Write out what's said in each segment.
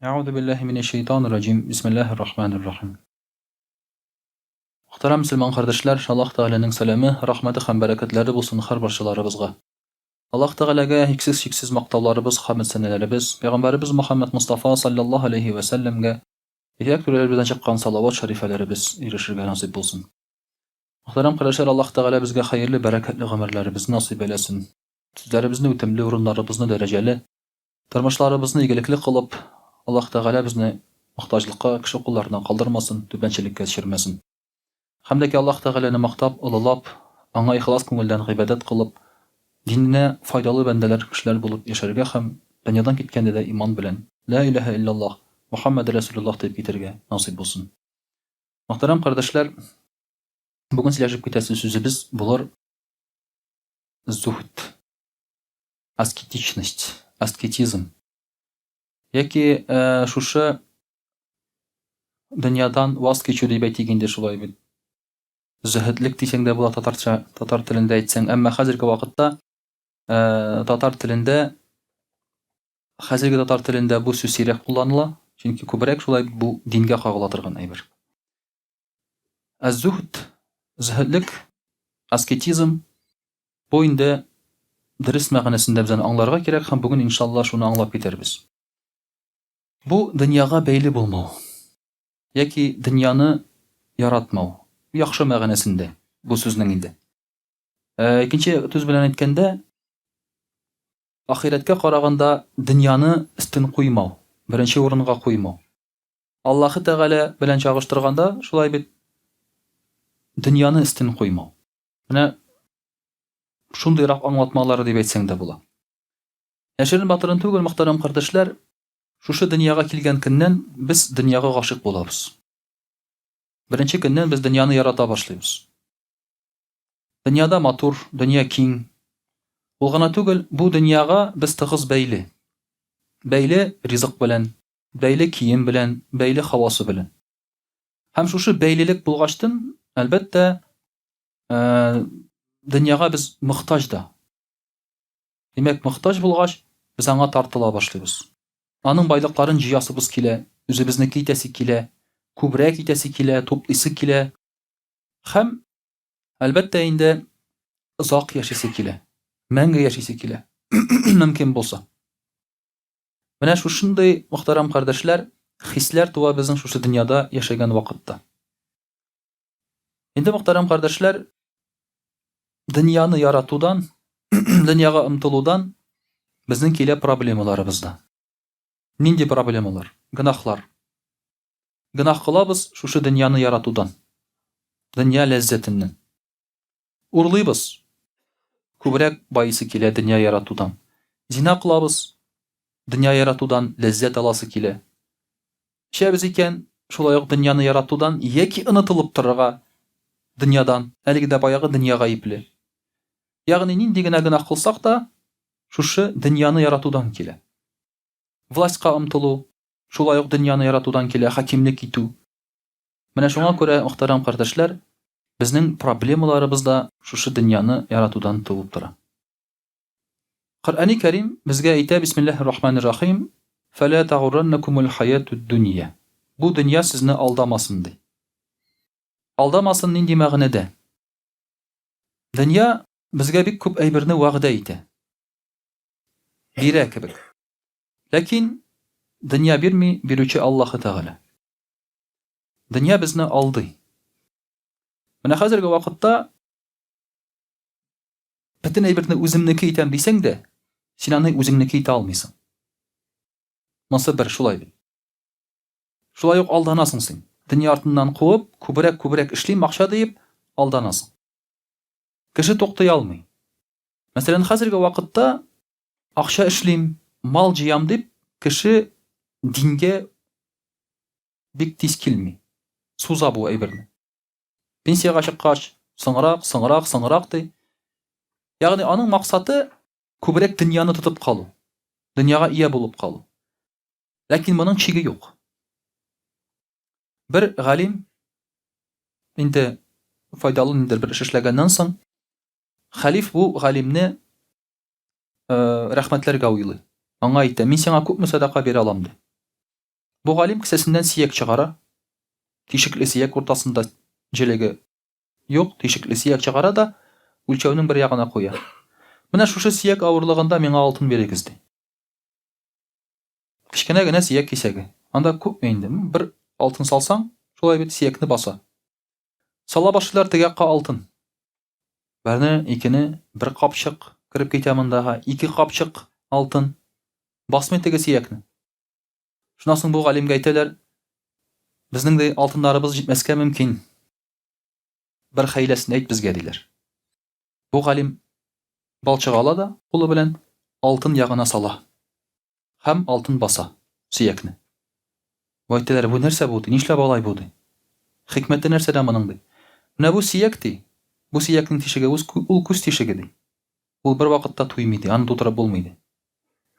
أعوذ بالله من الشيطان الرجيم. بسم الله الرحمن الرحيم. Muhtaram Müslüman kardeşler, Allah Teala'nın selamı, rahmeti hem bereketleri bulsun har barchalarыбызга. Allah Teala'ga hiksiz şiksiz maqtavlarыбыз, hamd senelerimiz, Peygamberimiz Muhammed Mustafa sallallahu aleyhi ve sellem'ge ihyak türelerinden çıkan salavat şerifelerimiz erişirge nasip bulsun. Muhtaram kardeşler, Allah Teala bizge hayırlı, bereketli ömürlerimizi nasip eylesin. Sizlerimizni ötemli, urunlarımızını dereceli, tırmışlarımızını iyilikli kılıp, Allah Teala bizni muhtajlıkka, kişi kullarından kaldırmasın, tübençilikке düşürmesin. Hamdaki Allah Teala'nı maqtab, ılılap, anga ihlas көңелдән ibadet kılıp, dinine faydalı bendeler, kişiler bulup yaşarga hem dünyadan kitkende de iman bilen, La ilahe illallah, Muhammed Resulullah deyip gitirge nasip olsun. Muhtaram kardeşler, bugün silajıp gitesi sözümüz bular zuhd, asketичность, asketizm. Яки шушы dünyadan vaz keçiyor diye beytiginde şulay bir zühdlik diysen de bula Tatar tilinde etsen, ama hazırki vakitte Tatar tilinde bu söz sirek kullanıla, çünkü kübrek şulay bu dinge kağılatırgan ayber. Az-zuhd, zühdlik, asketizm bu inde dürüst mağanasında bizden anlarga gerek, hem bugün inşallah şunu anlap biteriz. Bu dünyaga beyli bulmağı, yaki dünyanı yaratmağı, yaxşı mağanasında bu sözün inde. İkinci söz bilen etkende, ahiretke qaraganda dünyanı üstün koymağı, birinci orunga koymağı. Allah'ı Teala bilen çağıştırganda şulay bir dünyanı üstün koymağı. Mine şundayrak anlatmaları diye etsen de bula. Yaşarın batırın tügül muhtaram kardeşler, şuşu dünyaga kilgen kinden biz dünyaga gaşık bulabız. Birinci günden biz dünyanı yarata başlayız. Dünyada matur, dünya king. Olgana tügül bu dünyaga biz tığız beyli. Beyli rizık bilen, beyli kiyim bilen, beyli havası bilen. Hem şuşu beylilik bulgaçtın, elbette dünyaga biz muhtaç da. Demek muhtaç bulgaç, biz ana tartıla başlayız. Anın baylıkların ciyasыбыз kile, üzübizniki itesi kile, kubrek itesi kile, toplısı kile. Hem elbette inde uzak yaşısı kile, menge yaşısı kile. Mümkün bolsa. Mene şuşunday muhtaram kardeşler, hisler tuva bizim şuşu dünyada yaşayan vakitte. Indi muhtaram kardeşler, dünyanı yaratudan, dünyaga ımtılıdan bizning kile problemalarımızda. Nindi problemalar? Günahlar. Günah kılabız şuşu dünyanı yaratudan. Dünya lezzetinden. Urlıyız. Kubrek bayısı kile dünya yaratudan. Zina kılabız. Dünya yaratudan lezzet alası kile. Şebiz iken şulayok dünyanı yaratudan yeki ınıtılıp tırıga dünyadan. Eligde bayağı dünyaga ipli. Yani nindigine günah kılsak da şuşu dünyanı yaratudan kile. Властька ымтылу, şulay ok dünyanı yaratudan kile hakimlik itu. Mene şuna göre muhtaram kardeşler, bizning problemalarımız da şuşu dünyanı yaratudan tılıp tura. Kur'an-ı Kerim bizge ayta Bismillahirrahmanirrahim. فَلَا تَغُرَّنَّكُمُ الْحَيَاةُ الدُّنْيَا. Bu dünya sizni aldamasın di. Aldamasın nindi mağnede. Dünya bizge bir küp eybirini vağda ite. Bire kibik. Lakin dünya bir mi? Bir üçü Allah'ı Teala. Dünya bizni aldı. Mene hazırki vakitte bütün eybirini özümniki item diysen de sinanı özümniki ite almıyorsun. Nasıl bir şulay bil. Şulay yok aldanasın sen. Dünya artından kovup kubrek işleyim akşa deyip aldanasın. Kişi toktay almay. Mesela hazırki vakitte akşa işleyim, mal ciyam deyip kişi dinge bik tiskilmi. Suza bu eybirini. Pensiyaga çıkkaç, sыңırak dey. Yani anın maksatı kubrek dünyanı tutup kalı. Dünyaga iya bulup kalı. Lakin bunun çigi yok. Bir galim indi faydalı nindir bir iş işlegenden soň halif bu galimni rahmetlerge uyly. Anga aýtdy, men sana köpmi sadaka bere alam di. Бу галим кесәсеннән сияк чыгара. Тишекле сияк уртасында җелеге юк, тишекле сияк чыгара да үлчәүнең бер ягына куя. Менә шушы сияк авырлыгында миңа алтын бирегез ди. Кичкенә генә сияк кисәге. Анда күпме инде? Бер алтын салсаң, шулай бит сиякне баса. Сала башлар теге якка алтын. Берне, икене, бер капчык кирип китә мондага, ике капчык алтын. Басмый теге сиякне. Шуннан соң бу галимгә әйтәләр, безнең дә алтыннарыбыз җитмәскә мөмкин. Бер хәйләсен әйт безгә диләр. Бу галим балчык ала да, кулы белән алтын ягына сала. Һәм алтын баса сиякне. Әйтәләр, бу нәрсә бу? Нишләп алай бу? Хикмәте нәрсәдә моның ди? Менә бу сияк ди. Бу сиякның тишеге ул күз тишеге ди. Ул бер вакытта туймый ди, аны тутырып булмый ди.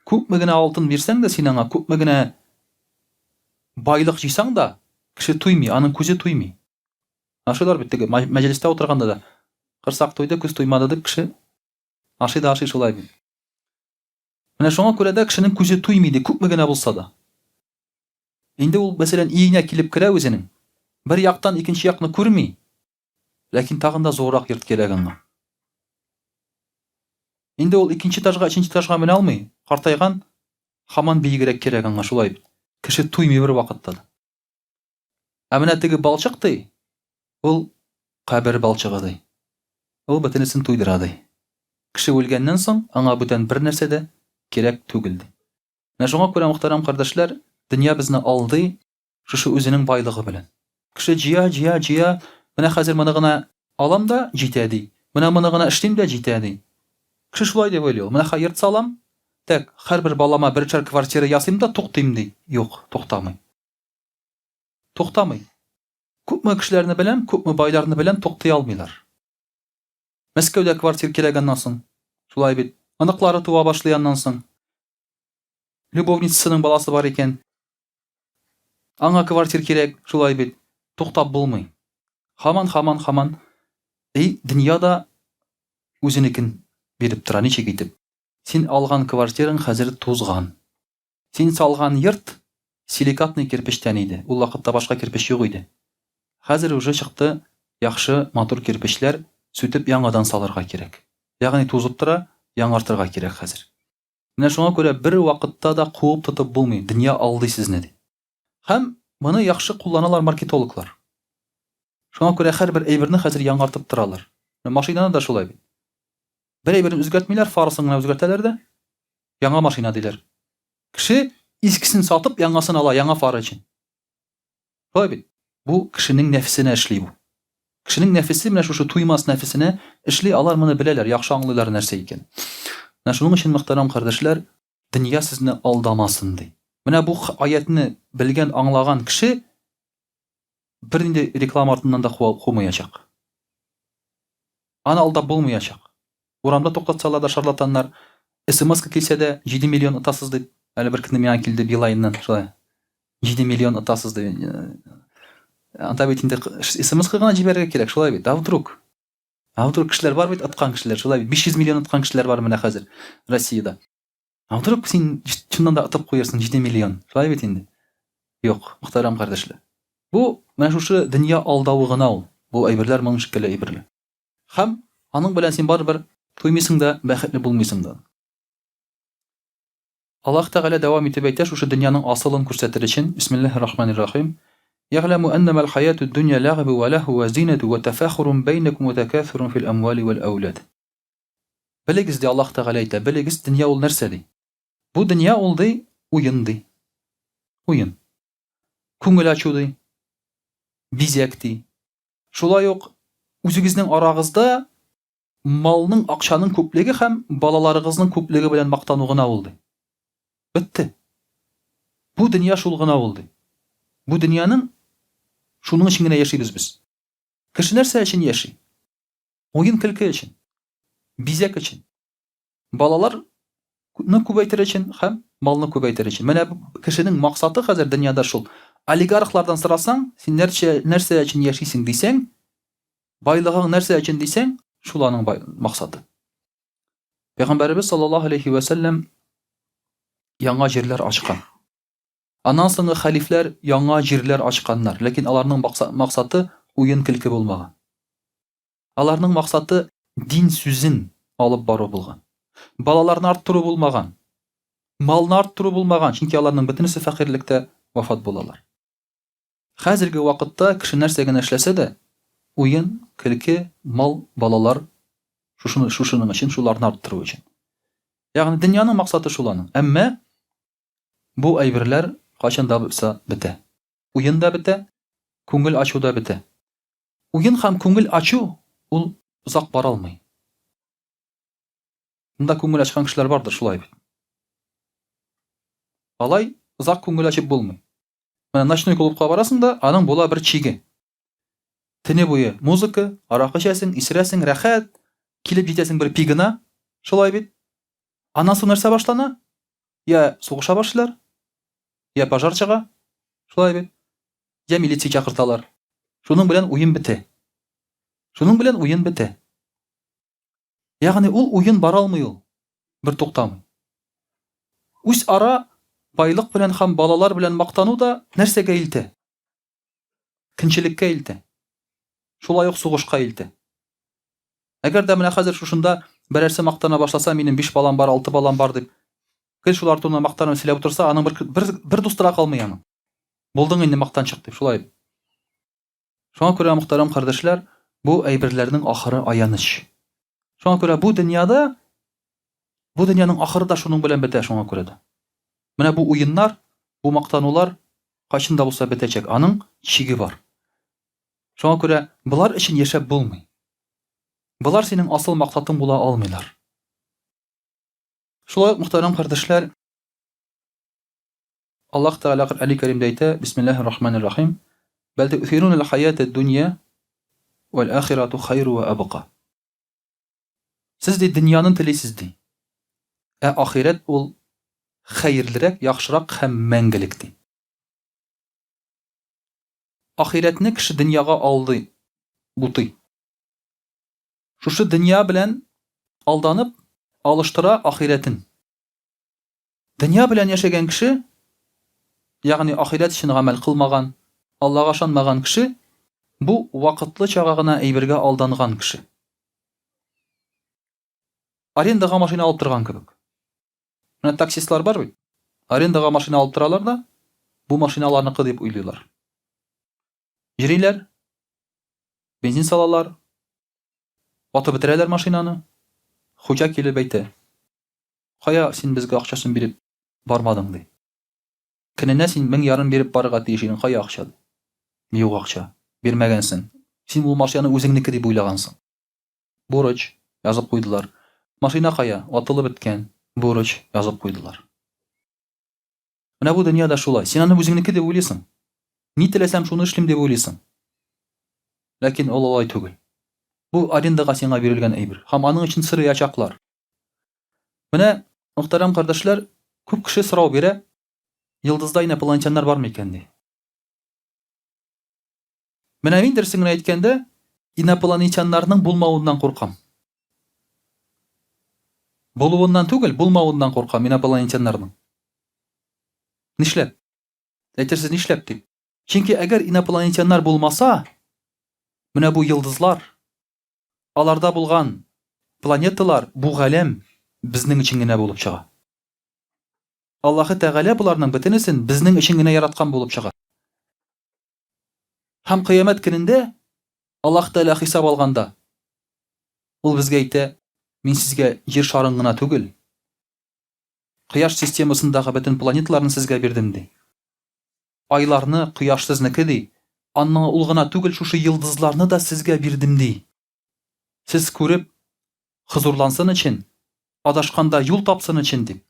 Күпме генә алтын бирсәң дә син аңа, күпме генә байлык җыйсаң да, кеше туймый, аның күзе туймый. Ашыйлар бит теге мәҗлестә утырганда да, кырсак туйды, күз туймады дип кеше ашый да ашый шулай бит. Менә шуңа күрә дә кешенең күзе туймый ди, күпме генә булса да. Инде ул мәсәлән иенә килеп керә үзенең. Бер яктан икенче якны күрми, ләкин тагын да зоррак йорт кирәк аңа. Инде ул икенче этажга, өченче этажга менә алмый, картайган, һаман биегрәк кирәк аңа шулай бит. Кеше туймый бер вакытта. Ә менә теге балчык ди, ул кабер балчыгы ди. Ул бөтенесен туйдыра ди. Кеше үлгәннән соң аңа бүтән бер нәрсә дә кирәк түгел ди. Менә шуңа күрә мөхтәрәм кардәшләр, дөнья безне алды шушы үзенең байлыгы белән. Кеше җыя, менә хәзер моны гына алам да җитә ди. Менә моны гына эшлим дә җитә ди. Кеше шулай дип уйлый. Менә хәер салам, так, һәрбер балама берчәр квартира ясыйм да туктыйм ди. Юк, туктамый. Туктамый. Күпме кешеләрне беләм, күпме байларны беләм, туктый алмыйлар. Мәскәүдә квартира кирәгәннән соң, шулай бит, аныклары туа башлаганнан соң, любовницасының баласы бар икән, аңа квартира кирәк, шулай бит, туктап булмый. Һаман, дөньяда үзенекен биреп тора, ничек итеп. Син алган квартираң хәзер тузган. Син салган йорт силикатный кирпичтән иде. Ул вакытта башка кирпич юк иде. Хәзер уже чыкты яхшы, матур кирпечләр, сүтеп яңадан салырга кирәк. Ягъни тузып тора, яңартырга кирәк хәзер. Менә шуңа күрә бер вакытта да куып тотып булмый, дөнья алды сезне ди. Һәм моны яхшы кулланалар маркетологлар. Шуңа күрә һәрбер әйберне хәзер яңартып торалар. Машинаны да шулай бит. Бер әйберне үзгәртмиләр, фарасын гына үзгәртәләр дә, яңа машина диләр. Кеше искесен сатып, яңасын ала, яңа фара өчен. Шулай бит. Бу кешенең нәфсенә эшли бу. Кешенең нәфесе менә шушы туймас нәфесенә эшли, алар моны беләләр, яхшы аңлыйлар нәрсә икән. Менә шуның өчен мөхтәрәм кардәшләр, дөнья сезне алдамасын ди. Менә бу аятны белгән, аңлаган кеше бернинди реклама артыннан да кумаячак. Аны алдап булмаячак. Урамда туктатсалар да шарлатаннар, СМС-ка килсә дә 7 миллион атасыз дип, әле бер көнне миңа килде Билайннан, шулай. 7 миллион атасыз дип. Анда бит инде СМС-ка гына җибәрергә кирәк, шулай бит. А вдруг кешеләр бар бит, аткан кешеләр, шулай бит. 500 миллион аткан кешеләр бар менә хәзер Россиядә. А вдруг син чыннан да атып куярсың 7 миллион, шулай бит инде. Юк, мөхтәрәм кардәшләр. Бу менә шушы дөнья алдавы гына ул. Бу әйберләр моның шикелле әйберләр. Һәм аның белән син барыбер туймыйсың да, бәхетле булмыйсың да. Аллаһ Тәгалә дәвам итеп әйтә шушы дөньяның асылын күрсәтер өчен. Бисмиллаһир-рахманир-рахим. يعلم أنما الحياة الدنيا لعب وله وزينة وتفاخر بينكم وتكاثر في الأموال والأولاد. Белегез ди Аллаһ Тәгалә әйтә, белегез дөнья ул нәрсә ди? Бу дөнья ул ди, уен ди. Уен. Күңел ачу ди. Бизәк ди. Шулай ук үзегезнең арагызда малның, акчаның күплеге һәм балаларыгызның күплеге белән мактану гына ул ди. Бетте. Бу дөнья шул гына ул ди. Бу дөньяның шуның өчен генә яшибез без. Кеше нәрсә өчен яши? Уен көлке өчен. Бизәк өчен. Балаларны күбәйтер өчен һәм малны күбәйтер өчен. Менә кешенең максаты хәзер дөньяда шул. Олигархлардан сорасаң, син нәрсә өчен яшисең дисәң, байлыгың нәрсә өчен дисәң, шул аның максаты. Пәйгамбәрбез саллаллаһу алейхи ва саллям яңа җирләр ачкан. Аннан соңгы халифләр яңа җирләр ачканнар, ләкин аларның максаты уен көлке булмаган. Аларның максаты дин сүзен алып бару булган. Балаларны арттыру булмаган. Малны арттыру булмаган, чөнки аларның бөтенесе фәкыйрьлектә вафат булалар. Хәзерге вакытта кеше нәрсә генә эшләсә дә, уен, көлке, мал, балалар шушының өчен, шуларны арттыру өчен. Ягъни дөньяның максаты шул аның. Әмма бу әйберләр кайчан да булса бетә. Уен да бетә, күңел ачу да бетә. Уен һәм күңел ачу ул узак бара алмый. Монда күңел ачкан кешеләр бардыр, шулай бит. Алай узак күңел ачып булмый. Менә ночной клубка барасың да, аның була бер чиге. Төне буе музыка, аракы эчәсең, исерәсең, рәхәт, килеп җитәсең бер пигына, шулай бит. Аннан соң нәрсә башлана? Я сугыша башлар, я пожар чыга, шулай бит. Я милиция чакырталар. Шуның белән уен бетә. Шуның белән уен бетә. Ягъни ул уен бара алмый ул. Бер туктамый. Үз ара байлык белән һәм балалар белән мактану да нәрсәгә илтә? Кинчелеккә илтә. Шулай ук сугышка илтә. Әгәр дә менә хәзер шушында берәрсе мактана башласа, минем 5 балам бар, 6 балам бар дип, кел шулар турында мактанып сөйләп утырса, аның бер дустыра калмый аның. Булдың инде мактанчык дип, шулай. Шуңа күрә мөхтәрәм кардәшләр, бу әйберләрнең ахыры аяныч. Шуңа күрә бу дөньяның ахыры да шуның белән бетә, шуңа күрә дә. Менә бу уеннар, бу мактанулар кайчан да булса бетәчәк, аның чиге бар. Шуңа күрә булар өчен яшәп булмый. Булар синең асыл мактатың була алмыйлар. Шулай ук мөхтәрәм кардәшләр, Аллаһ Тәгалә Коръән Кәримдә әйтә: Бисмиллаһир-рахманир-рахим. Бәл ту'сирунал хаятад дунья вал ахирату хайру ва абqa. Сез дөньяны телисез ди. Ахират ул хәерлерәк, яхшырак һәм мәңгелек ди. Ахиратны кеше дөньяга алды, бутый. Шушы дөнья белән алданып, алыштыра ахиратын. Дөнья белән яшәгән кеше, ягъни ахират өчен гамәл кылмаган, Аллага ышанмаган кеше, бу вакытлыча гына әйбергә алданган кеше. Арендага машина алып торган кебек. Менә таксистлар бар бит. Арендага машина алып торалар да, бу машиналарныкы дип уйлыйлар. Йөриләр, бензин салалар, атып бетерәләр машинаны. Хуҗа килеп әйтә: "Кая син безгә акчасын биреп бармадың?" ди. "Көненә син 1000 биреп барырга тиеш идең, кая акча?" "Юк акча, бирмәгәнсең. Син бу машинаны үзеңнеке дип уйлагансың." "Бурыч", язып куйдылар. "Машина кая?" "Атылып беткән." "Бурыч", язып куйдылар. Менә бу дөньяда шулай. Син аны үзеңнеке дип уйлыйсың. Ни теләсәм шуны эшлим дип уйлыйсың. Ләкин ул алай түгел. Бу арендага сиңа бирелгән әйбер. Һәм аның өчен сыраячаклар. Менә мөхтәрәм кардәшләр, күп кеше сорау бирә: "Йылдызда инопланетяннар бармы икән?" ди. Менә мин дөресен генә әйткәндә, инопланетяннарның булмавыннан куркам. Булуыннан түгел, булмавыннан куркам инопланетяннарның. Нишләп? Әйтерсез нишләп дип. Чөнки әгәр инопланетяннар булмаса, менә бу йылдызлар, аларда булган планеталар, бу галәм безнең өчен генә булып чыга. Аллаһы Тәгалә буларның бөтенесен безнең өчен генә яраткан булып чыга. Һәм кыямәт көнендә Аллаһ Тәгалә хисап алганда, ул безгә әйтә: "Мин сезгә җир шарын гына түгел, Кояш системасындагы бөтен планеталарны сезгә бирдем" ди. Айларны, кояшсызныкы ди. Аннан ул гына түгел, шушы йылдызларны да сезгә бирдем ди. Сез күреп, хозурлансын өчен, адашканда юл тапсын өчен дип.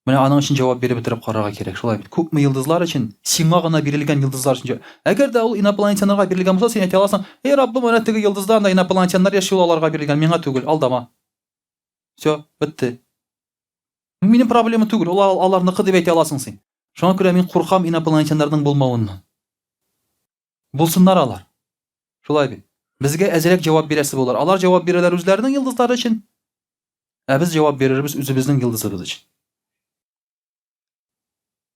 Менә аның өчен җавап биреп бетереп карарга кирәк, шулай бит. Күпме йылдызлар өчен, сиңа гына бирелгән йылдызлар өчен. Әгәр дә ул инопланетяннарга бирелгән булса, син әйтә аласың: "Эй Раббым, менә теге йылдызда анда инопланетяннар яши, аларга бирелгән, миңа түгел, алдама." Всё, бетте. Минем проблема түгел, аларныкы дип әйтә аласың син. Шуңа күрә мин куркам инопланетяннарның булмавыннан. Булсыннар алар. Шулай бит. Безгә әзрәк җавап бирәсе булар. Алар җавап бирәләр үзләренең йылдызлары өчен. Без җавап бирербез үзебезнең йылдызыбыз өчен.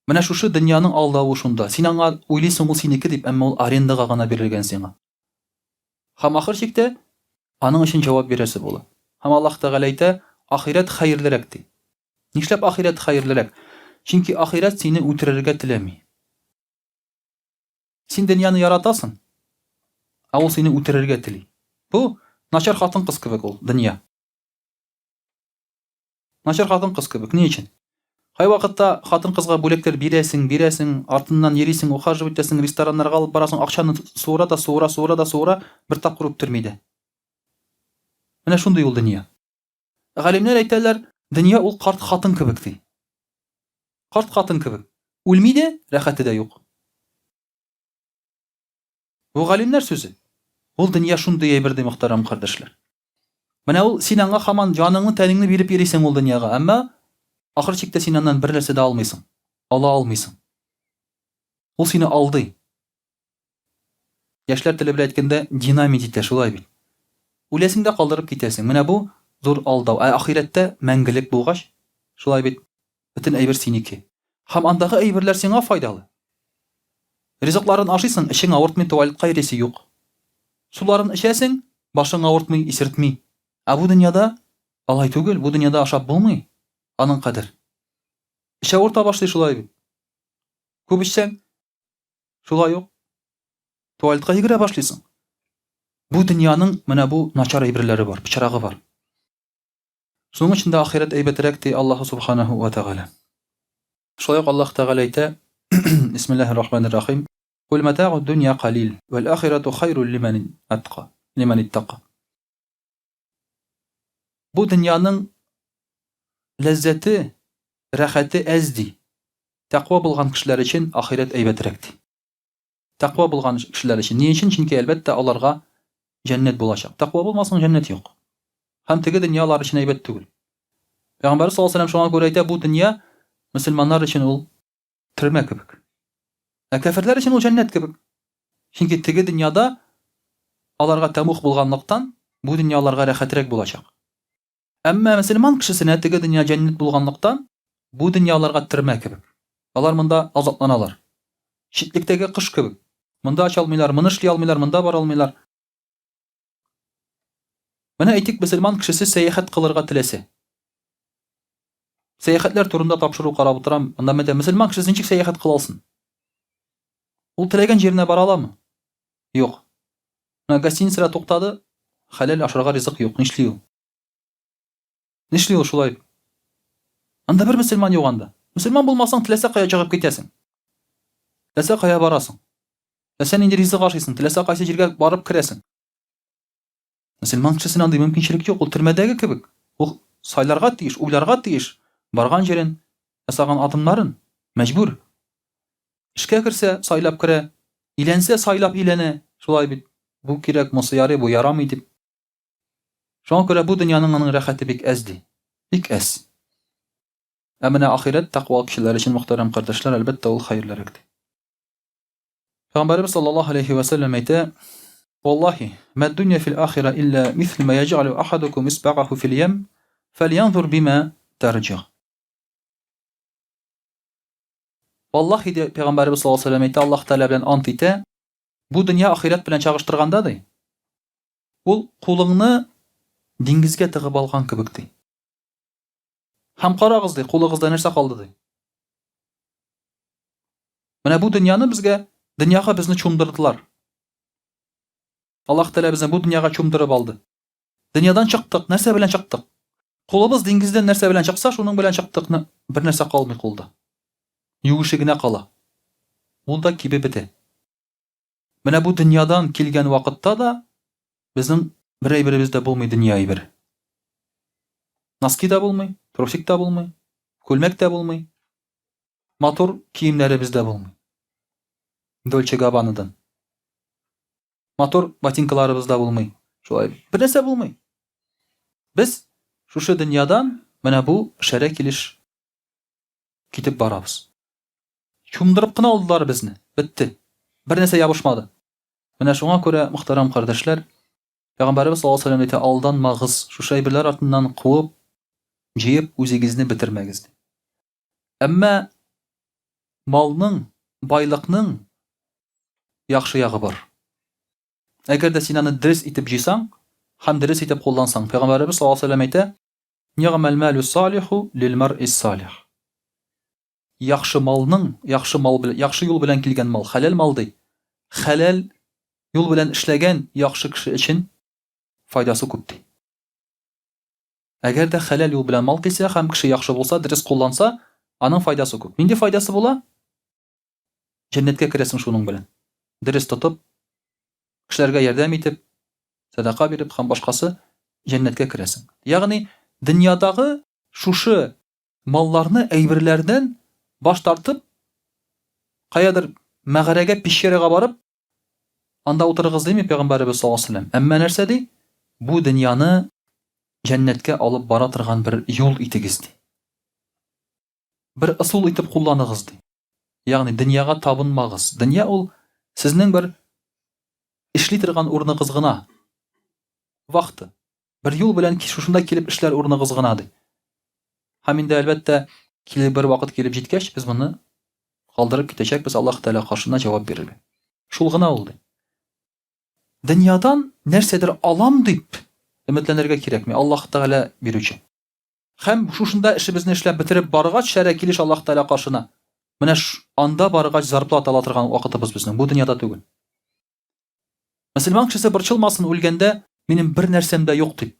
Менә шушы дөньяның алдавы шунда. Син аңа уйлыйсың ул синеке дип, әмма ул арендага гына бирелгән сиңа. Һәм ахыр чиктә аның өчен җавап бирәсе була. Һәм Аллаһ Тәгалә әйтә, ахират хәерлерәк ди. Нишләп ахират хәерлерәк? Чөнки ахират сине үтерергә теләми. Син дөньяны яратасың, ә ул сине үтерергә тели. Бу начар хатын-кыз кебек ул дөнья. Начар хатын-кыз кебек. Ни өчен? Кай вакытта хатын-кызга бүләкләр бирәсең, артыннан йөрисең, ухаживать итәсең, рестораннарга алып барасың, акчаны суыра, бер тапкыр үптерми дә. Менә шундый ул дөнья. Галимнәр әйтәләр, дөнья ул карт хатын кебек ди. Карт хатын кебек. Үлми дә, рәхәте дә юк. Бу галимнәр сүзе. Ул дөнья шундый әйбер ди, мөхтәрәм кардәшләр. Менә ул син аңа һаман җаныңны, тәнеңне биреп йөрисең ул дөньяга, әмма ахыр чиктә син аннан бер нәрсә дә алмыйсың. Ала алмыйсың. Ул сине алдый. Яшьләр теле белән әйткәндә, динамит итә, шулай бит. Үләсең дә калдырып китәсең. Менә бу зур алдау. Ахирәттә мәңгелек булгач, шулай бит, бөтен әйбер синеке. Һәм андагы әйберләр сиңа файдалы. Ризыкларын ашыйсың, эшең авыртмый, туалетка йөрисе юк. Суларын эчәсең, башың авыртмый, исертми. Ә бу дөньяда алай түгел, бу дөньяда ашап булмый. Аның кадер. Эш авырта башлый шулай бит. Күп эчсәң, шулай ук туалетка йөгерә башлыйсың. Бу дөньяның менә бу начар әйберләре бар, пычрагы бар. Шуның өчен дә ахират әйбәтрәк ди Аллаһ субханаһу ва тәгалә. Шулай ук Аллаһ Тәгалә әйтә: Бисмиллаһир-рахманир-рахим. Кул матаъуд дунья калил, вал ахирату хайрун лиман иттака. Бу дөньяның ләззәте, рәхәте әз ди. Тәкъва булган кешеләр өчен ахират әйбәтрәк ди. Тәкъва булган кешеләр өчен. Ни өчен? Чөнки әлбәттә аларга җәннәт булачак. Тәкъва булмасаң җәннәт юк. Һәм теге дөнья алар өчен әйбәт түгел. Пәйгамбәр саллаллаһу алейһи ва саллям шуңа күрә әйтә, бу дөнья мөселманнар өчен ул төрмә кебек. Ә кафирләр өчен ул җәннәт кебек. Чөнки теге дөньяда аларга тәмух булганлыктан, бу дөнья аларга рәхәтрәк булачак. Әмма мөселман кешесенә теге дөнья җәннәт булганлыктан, бу дөнья аларга төрмә кебек. Алар монда азапланалар. Читлектәге кыш кебек. Монда ач алмыйлар, моны эшли алмыйлар, монда бара алмыйлар. Менә әйтик, мөселман кешесе сәяхәт кылырга теләсә. Сәяхәтләр турында тапшыру карап утырам. Монда мәдә мөселман кешесе ничек сәяхәт кыла алсын? Ул теләгән җиренә бара аламы? Юк. Менә гостиницада туктады, хәләл ашарга ризык юк. Нишли ул? Нишли ул шулай? Анда бер мөселман юк анда. Мөселман булмасаң, теләсә кая чыгып китәсең. Теләсә кая барасың. Теләсә нинди ризык ашыйсың, теләсә кайсы җиргә барып керәсең. Мөселман кешесенә андый мөмкинчелек юк, ул төрмәдәге кебек. Ул сайларга тиеш, уйларга тиеш. Барган җирен, ясаган адымнарын мәҗбүр. Эшкә керсә, сайлап керә, иләнсә, сайлап иләнә. Шулай бит. Бу кирәк, монсы ярый, бу ярамый дип. Шуңа күрә бу дөньяның аның рәхәте бик әз ди. Бик әз. Ә менә ахират тәкъва кешеләр өчен, мөхтәрәм кардәшләр, әлбәттә ул хәерлерәк ди. Пәйгамбәрбез саллаллаһу алейһи ва саллям әйтә: "Валлаһи, ма дунья фил ахира илля мислу ма яҗ'алу ахадукум исбагаху фил ям, фальянзур бима тарҗи." Валлаһи ди Пәйгамбәрбез саллаллаһу алейһи ва саллям әйтә, Аллаһ Тәгалә белән ант итә, бу дөнья ахират белән чагыштырганда ди, ул кулыңны диңгезгә тыгып алган кебек ди. Һәм карагыз ди, кулыгызда нәрсә калды ди. Менә бу дөньяны безгә, дөньяга безне чумдырдылар. Аллаһ Тәгалә безне бу дөньяга чумдырып алды. Дөньядан чыктык, нәрсә белән чыктык? Кулыбыз диңгездән нәрсә белән чыкса, шуның белән чыктыкны, бер нәрсә калмый кулда. Югышы гына кала. Ул да кибеп бетә. Менә бу дөньядан килгән вакытта да безнең бер әйберебез дә булмый, дөнья әйбере. Носки да булмый, трусик та булмый, күлмәк тә булмый. Матур киемнәребез дә булмый. Дольче Габбанадан. Матур ботинкаларыбыз да булмый. Шулай. Бер нәрсә булмый. Без шушы дөньядан менә бу шәрә килеш китеп барабыз. Чумдырып кына алдылар безне. Бетте. Бер нәрсә ябышмады. Менә шуңа күрә, мөхтәрәм кардәшләр, Пәйгамбәрбез саллаллаһу алейһи ва саллям әйтә, алданмагыз, шушы әйберләр артыннан куып, җыеп үзегезне бетермәгез. Әмма малның, байлыкның яхшы ягы бар. Әгәр дә син аны дөрес итеп җыйсаң һәм дөрес итеп куллансаң, Пәйгамбәрбез саллаллаһу алейһи ва сәллям әйтә: "Нигъмәл малу салиху лил мар'ис салих." Яхшы малның, яхшы мал белән, яхшы юл белән килгән мал, хәләл мал ди. Хәләл юл белән эшләгән яхшы кеше өчен файдасы күп ди. Әгәр дә хәләл юл белән мал килсә һәм кеше яхшы булса, дөрес кулланса, аның файдасы күп. Нинди файдасы була? Җәннәткә керәсең шуның белән. Дөрес тотып, кешеләргә ярдәм итеп, садака биреп һәм башкасы җәннәткә керәсең. Ягъни дөньядагы шушы малларны, әйберләрдән баш тартып, каядыр мәгарәгә, пещерага барып, анда утырыгыз дими Пәйгамбәрбез саллаллаһу алейһи ва сәллям. Әмма нәрсә ди? Бу дөньяны җәннәткә алып бара торган бер юл итегез ди. Бер ысул итеп кулланыгыз ди. Ягъни дөньяга табынмагыз. Дөнья ул сезнең бер эшли торган урыныгыз гына. Вакыты. Бер юл белән шушында килеп эшләр урыныгыз гына ди. Һәм инде әлбәттә килеп бер вакыт килеп җиткәч, без моны калдырып китәчәкбез Аллаһ Тәгалә каршына җавап бирергә. Шул гына ул ди. Дөньядан нәрсәдер алам дип өметләнергә кирәкми. Аллаһ Тәгалә бирүче. Һәм шушында эшебезне эшләп бетереп баргач, шәрә килеш Аллаһ Тәгалә каршына. Менә анда баргач зарплата ала торган вакытыбыз безнең. Бу дөньяда түгел. Мөселман кешесе борчылмасын үлгәндә, минем бер нәрсәм дә юк дип.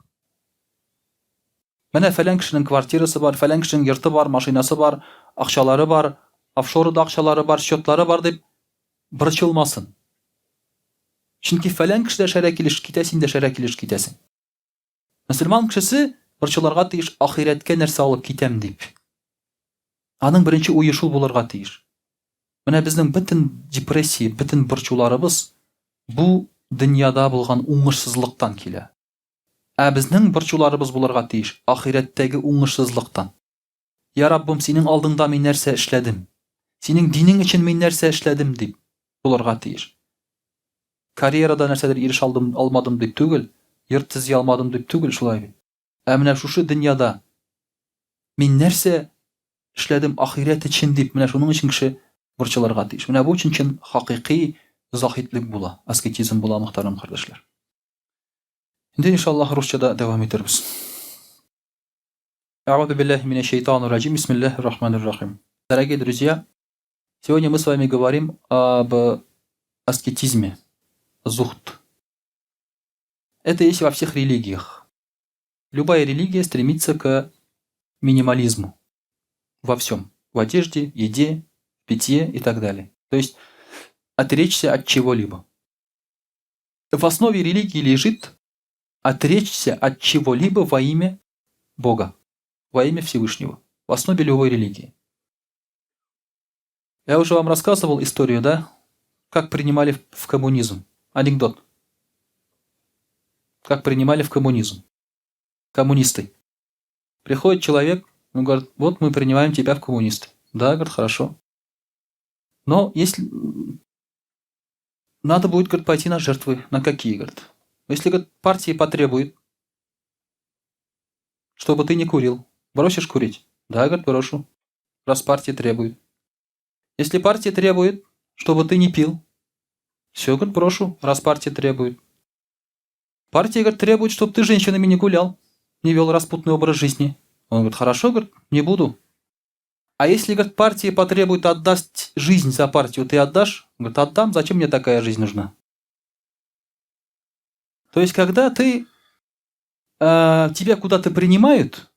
Менә фәлән кешенең квартирасы бар, фәлән кешенең йорты бар, машинасы бар, акчалары бар, офшорда акчалары бар, счетлары бар дип борчылмасын. Чөнки фәлән кешедә шәрә килеш китә, син дә шәрә килеш китәсең. Мөселман кешесе борчыларга тиеш ахирәткә нәрсә алып китәм дип. Аның беренче уе шул булырга тиеш. Менә безнең бөтен депрессия, бөтен борчуларыбыз бу дөньяда булган уңышсызлыктан килә. Ә безнең борчуларыбыз булырга тиеш ахирәттәге уңышсызлыктан. Я Раббым, синең алдыңда мин нәрсә эшләдем? Синең динең өчен мин нәрсә эшләдем дип булырга тиеш. Карьерада нәрсәдер иреш алмадым дип түгел, йорт төзи алмадым дип түгел шулай бит. Ә менә шушы дөньяда мин нәрсә эшләдем ахирәт өчен дип, менә шуның өчен кеше борчылырга тиеш. Менә бу өчен хакыйкый захитлек була, аскетизм була, мөхтәрәм кардәшләр. Инде иншаллаһ русчада дәвам итәрбез. А'удhu billahi minash shaitanir rajim. Бисмиллахир рахманир рахим. Дорогие друзья, сегодня мы с вами говорим об аскетизме, зухд. Это есть во всех религиях. Любая религия стремится к минимализму во всем. В одежде, еде, питье и так далее. То есть отречься от чего-либо. В основе религии лежит отречься от чего-либо во имя Бога, во имя Всевышнего. В основе любой религии. Я уже вам рассказывал историю, да? Как принимали в коммунизм. Анекдот. Как принимали в коммунизм. Коммунисты. Приходит человек, он говорит: вот мы принимаем тебя в коммунисты. Да, говорит, хорошо. Но если надо будет, говорит, пойти на жертвы. На какие, говорит? Если, говорит, партия потребует, чтобы ты не курил, бросишь курить? Да, говорит, брошу. Раз партия требует. Если партия требует, чтобы ты не пил, все, говорит, брошу, раз партия требует. Партия, говорит, требует, чтобы ты женщинами не гулял, не вел распутный образ жизни. Он говорит: хорошо, говорит, не буду. А если, говорит, партия потребует отдать жизнь за партию, ты отдашь? Он говорит: отдам, зачем мне такая жизнь нужна? То есть, когда тебя куда-то принимают,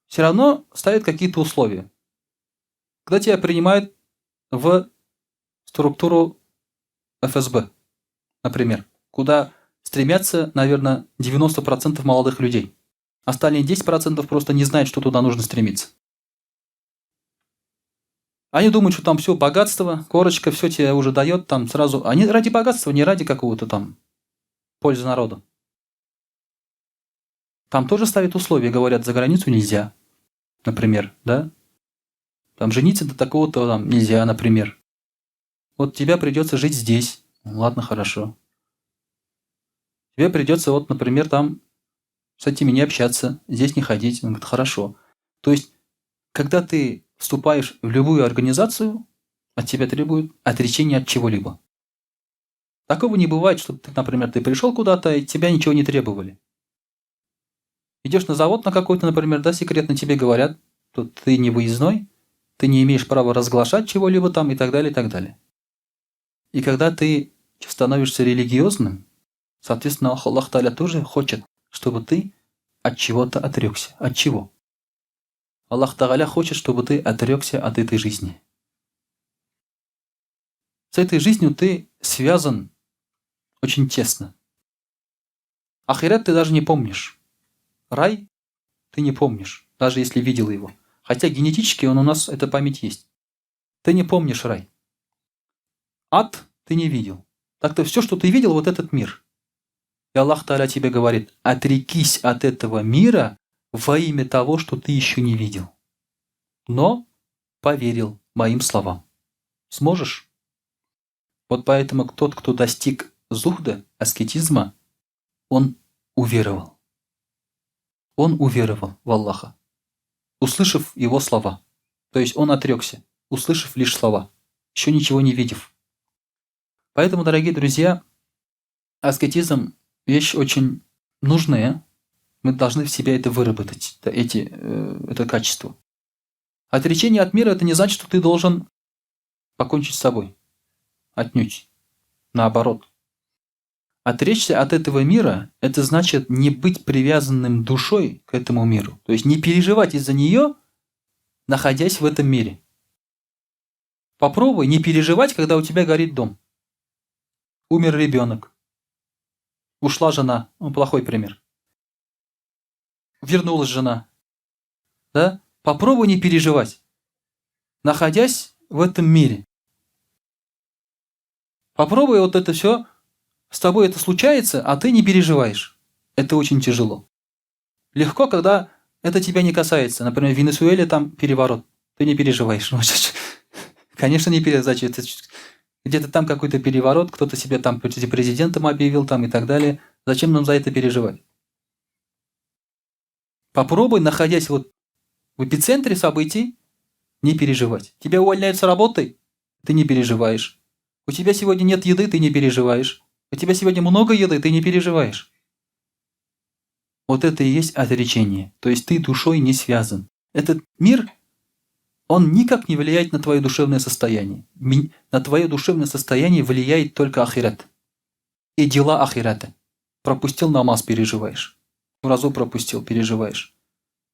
все равно ставят какие-то условия. Когда тебя принимают в структуру ФСБ, например, куда стремятся, наверное, 90% молодых людей. Остальные 10% просто не знают, что туда нужно стремиться. Они думают, что там все богатство, корочка, все тебе уже дает, там сразу. Они ради богатства, не ради какого-то там пользы народа. Там тоже ставят условия, говорят, за границу нельзя, например, да? Там жениться до такого-то там нельзя, например. Вот тебе придется жить здесь. Ладно, хорошо. Тебе придется, вот, например, там с этими не общаться, здесь не ходить. Он говорит: хорошо. То есть, когда ты вступаешь в любую организацию, от тебя требуют отречения от чего-либо. Такого не бывает, что ты, например, ты пришел куда-то, и тебя ничего не требовали. Идешь на завод на какой-то, например, да, секретно тебе говорят, что ты не выездной, ты не имеешь права разглашать чего-либо там и так далее, и так далее. И когда ты становишься религиозным, соответственно, Аллах Та'аля тоже хочет, чтобы ты от чего-то отрекся. От чего? Аллах Та'аля хочет, чтобы ты отрекся от этой жизни. С этой жизнью ты связан очень тесно. Ахират ты даже не помнишь. Рай ты не помнишь, даже если видел его. Хотя генетически он у нас, эта память есть. Ты не помнишь рай. Ад ты не видел. Так-то все, что ты видел, вот этот мир. И Аллах Та'аля тебе говорит, отрекись от этого мира во имя того, что ты еще не видел. Но поверил моим словам. Сможешь? Вот поэтому тот, кто достиг зухда, аскетизма, он уверовал. Он уверовал в Аллаха, услышав его слова. То есть он отрекся, услышав лишь слова, еще ничего не видев. Поэтому, дорогие друзья, аскетизм – вещь очень нужная. Мы должны в себе это выработать, это качество. Отречение от мира – это не значит, что ты должен покончить с собой. Отнюдь. Наоборот. Отречься от этого мира – это значит не быть привязанным душой к этому миру. То есть не переживать из-за нее, находясь в этом мире. Попробуй не переживать, когда у тебя горит дом. Умер ребенок. Ушла жена. Плохой пример. Вернулась жена. Да? Попробуй не переживать, находясь в этом мире. Попробуй вот это все, с тобой это случается, а ты не переживаешь. Это очень тяжело. Легко, когда это тебя не касается. Например, в Венесуэле там переворот. Ты не переживаешь. Конечно, не переживаешь. Где-то там какой-то переворот, кто-то себя там президентом объявил там и так далее. Зачем нам за это переживать? Попробуй, находясь вот в эпицентре событий, не переживать. Тебя увольняют с работы, ты не переживаешь. У тебя сегодня нет еды, ты не переживаешь. У тебя сегодня много еды, ты не переживаешь. Вот это и есть отречение. То есть ты душой не связан. Этот мир, он никак не влияет на твое душевное состояние. На твое душевное состояние влияет только ахират. И дела ахирата. Пропустил намаз, переживаешь. Уразу пропустил, переживаешь.